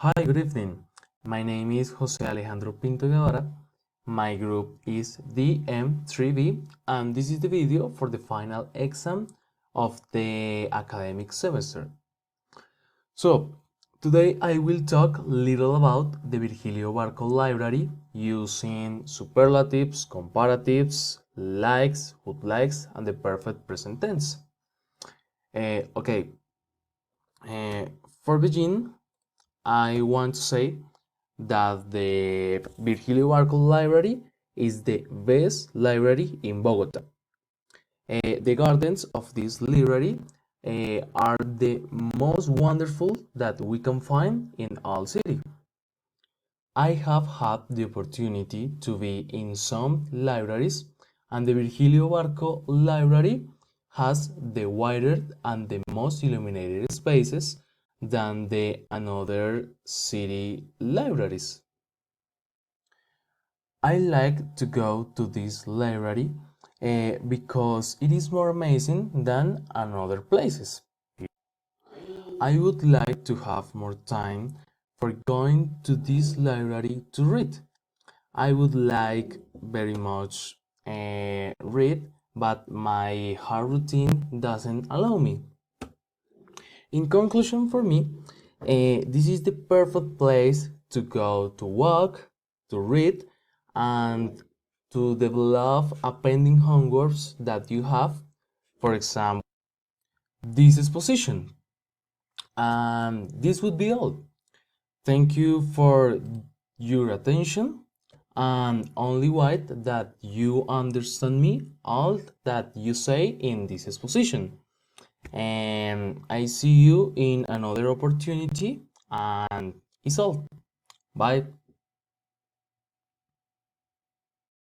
Hi, good evening. My name is Jose Alejandro Pinto Guevara. My group is DM3B, and this is the video for the final exam of the academic semester. So, today I will talk little about the Virgilio Barco library using superlatives, comparatives, likes, would likes, and the perfect present tense. Okay, for begin, I want to say that the Virgilio Barco Library is the best library in Bogota. The gardens of this library are the most wonderful that we can find in all city. I have had the opportunity to be in some libraries, and the Virgilio Barco Library has the wider and the most illuminated spaces than the another city libraries. I like to go to this library because it is more amazing than another places. I would like to have more time for going to this library to read. I would like very much read, but my hard routine doesn't allow me. In conclusion, for me, this is the perfect place to go to walk, to read, and to develop a pending homeworks that you have. For example, this exposition. And this would be all. Thank you for your attention, and only wait that you understand me all that you say in this exposition. And I see you in another opportunity, and it's all. Bye.